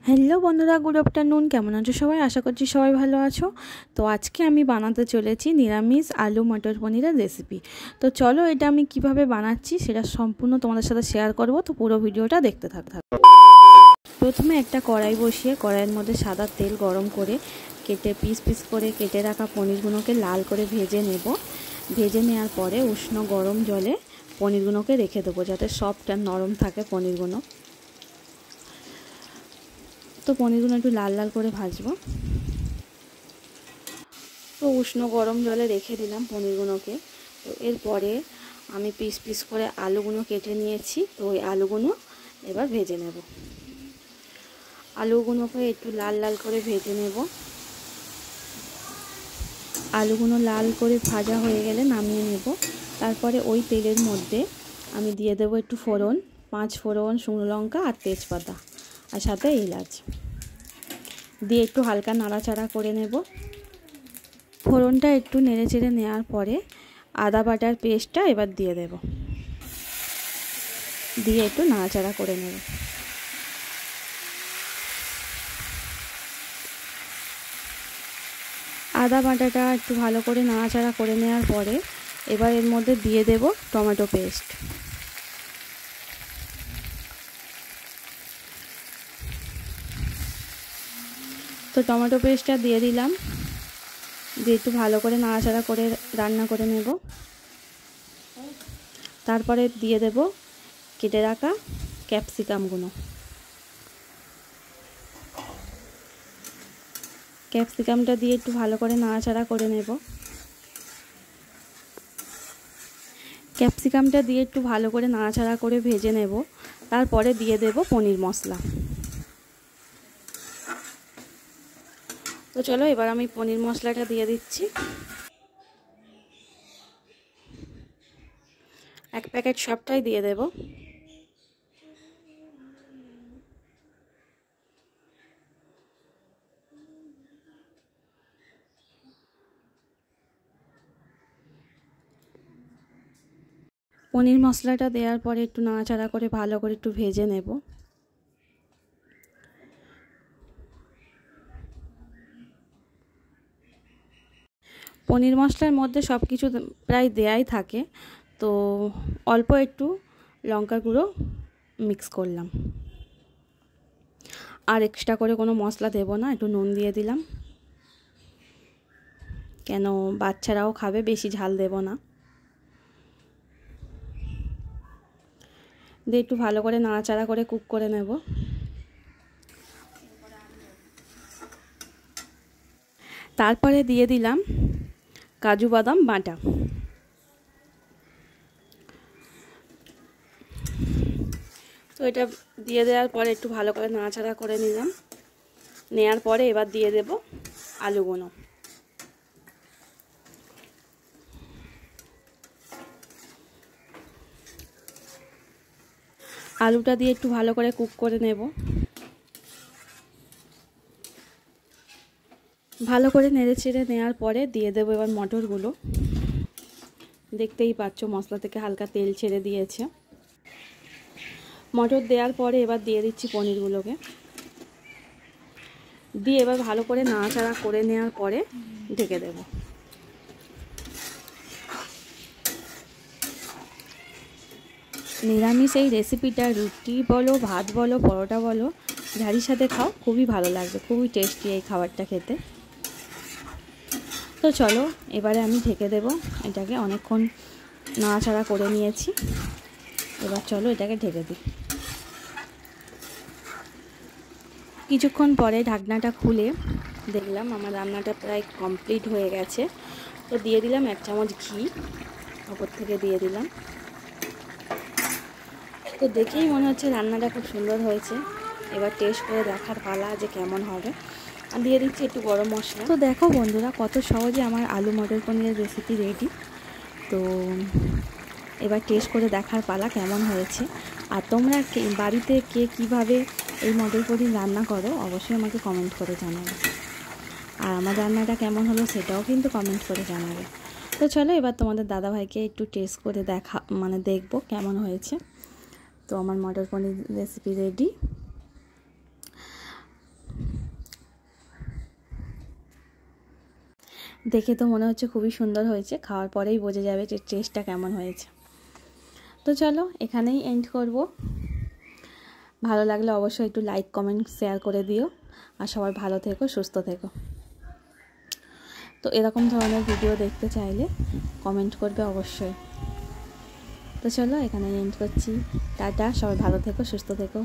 Hello বন্ধুরা, good afternoon. কেমন আছো সবাই? আশা করছি সবাই ভালো আছো। তো আজকে আমি বানাতে চলেছি নিরামিষ আলু মটর পনিরের রেসিপি। তো চলো, এটা আমি কিভাবে বানাচ্ছি সেটা সম্পূর্ণ তোমাদের সাথে শেয়ার করব। তো পুরো ভিডিওটা দেখতে থাকো। প্রথমে একটা কড়াই বসিয়ে কড়াইয়ের মধ্যে সাদা তেল গরম করে পিস পিস করে কেটে রাখা পনিরগুলোকে লাল করে ভেজে নেব। ভেজে নেওয়ার পরে উষ্ণ গরম জলে পনিরগুলোকে রেখে দেবো, যাতে সফট আর নরম থাকে পনিরগুলো। তো পনিরগুলো একটু লাল লাল করে ভাজবো। তো উষ্ণ গরম জলে রেখে দিলাম পনিরগুলোকে। তো এরপরে আমি পিস পিস করে আলুগুলো কেটে নিয়েছি। তো ওই আলুগুলো এবার ভেজে নেব। আলুগুলোকে একটু লাল লাল করে ভেজে নেব। আলুগুলো লাল করে ভাজা হয়ে গেলে নামিয়ে নেব। তারপরে ওই তেলের মধ্যে আমি দিয়ে দেবো একটু ফোড়ন, 5 ফোড়ন, শুকনো লঙ্কা আর তেজপাতা, আর সাথে এলাচ দিয়ে একটু হালকা নাড়াচাড়া করে নেব। ফোড়নটা একটু নেড়ে চেড়ে নেওয়ার পরে আদা বাটার পেস্টটা এবার দিয়ে দেব, দিয়ে একটু নাড়াচাড়া করে নেব। আদা বাটাটা একটু ভালো করে নাড়াচাড়া করে নেওয়ার পরে এবার এর মধ্যে দিয়ে দেব টমেটো পেস্ট। তো টমেটো পেস্টটা দিয়ে দিলাম, দিয়ে একটু ভালো করে নাড়াচাড়া করে রান্না করে নেব। তারপরে দিয়ে দেব কেটে রাখা ক্যাপসিকামগুলো। ক্যাপসিকামটা দিয়ে একটু ভালো করে নাড়াচাড়া করে নেব। ক্যাপসিকামটা দিয়ে একটু ভালো করে নাড়াচাড়া করে ভেজে নেব। তারপরে দিয়ে দেব পনির মশলা। তো চলো, এবার আমি পনির মশলাটা দিয়ে দিচ্ছি। 1 প্যাকেট সবটাই দিয়ে দেব। পনির মশলাটা দেওয়ার পরে একটু নাড়াচাড়া করে ভালো করে একটু ভেজে নেব। পনির মশলার মধ্যে সব কিছু প্রায় দেয়াই থাকে, তো অল্প একটু লঙ্কা গুঁড়ো মিক্স করলাম। আর এক্সট্রা করে কোনো মশলা দেব না, একটু নুন দিয়ে দিলাম, কেন বাচ্চারাও খাবে, বেশি ঝাল দেব না। দিয়ে একটু ভালো করে নাড়াচাড়া করে কুক করে নেব। তারপরে দিয়ে দিলাম কাজু বাদাম বাটা। তো এটা দিয়ে দেওয়ার পরে একটু ভালো করে নাড়াচাড়া করে নিলাম। নেওয়ার পরে এবার দিয়ে দেব আলুগুলো। আলুটা দিয়ে একটু ভালো করে কুক করে নেব। ভালো করে নেড়ে চেড়ে নেওয়ার পরে দিয়ে দেবো এবার মটরগুলো। দেখতেই পাচ্ছ মশলা থেকে হালকা তেল ছেড়ে দিয়েছে। মটর দেওয়ার পরে এবার দিয়ে দিচ্ছি পনিরগুলোকে, দিয়ে এবার ভালো করে নাড়াচাড়া করে নেওয়ার পরে ঢেকে দেব। নিরামিষ এই রেসিপিটা রুটি বলো, ভাত বলো, পরোটা বলো, ঝাড়ির সাথে খাও, খুবই ভালো লাগবে, খুবই টেস্টি এই খাবারটা খেতে। তো চলো, এবারে আমি ঢেকে দেব। এটাকে অনেকক্ষণ নাড়াচাড়া করে নিয়েছি, এবার চলো এটাকে ঢেকে দিই। কিছুক্ষণ পরে ঢাকনাটা খুলে দেখলাম আমার রান্নাটা প্রায় কমপ্লিট হয়ে গেছে। তো দিয়ে দিলাম 1 চামচ ঘি, ওপর থেকে দিয়ে দিলাম। তো দেখেই মনে হচ্ছে রান্নাটা খুব সুন্দর হয়েছে। এবার টেস্ট করে দেখার পালা যে কেমন হবে। আর দিয়ে দিচ্ছি একটু গরম মশলা। তো দেখো বন্ধুরা, কত সহজে আমার আলু মটর পনিরের রেসিপি রেডি। তো এবার টেস্ট করে দেখার পালা কেমন হয়েছে। আর তোমরা বাড়িতে কে কীভাবে এই মটর পনির রান্না করো অবশ্যই আমাকে কমেন্ট করে জানাবে। আর আমার রান্নাটা কেমন হলো সেটাও কিন্তু কমেন্ট করে জানাবে। তো চলো, এবার তোমাদের দাদাভাইকে একটু টেস্ট করে দেখবো কেমন হয়েছে। তো আমার মটর পনির রেসিপি রেডি। দেখে তো মনে হচ্ছে খুবই সুন্দর হয়েছে, খাওয়ার পরেই বোঝা যাবে যে টেস্টটা কেমন হয়েছে। তো চলো এখানেই এন্ড করব। ভালো লাগলে অবশ্যই একটু লাইক কমেন্ট শেয়ার করে দিও, আর সবাই ভালো থেকো, সুস্থ থেকো। তো এরকম ধরনের ভিডিও দেখতে চাইলে কমেন্ট করবে অবশ্যই। তো চলো এখানে এন্ড করছি। টাটা, সবাই ভালো থেকো, সুস্থ থেকো।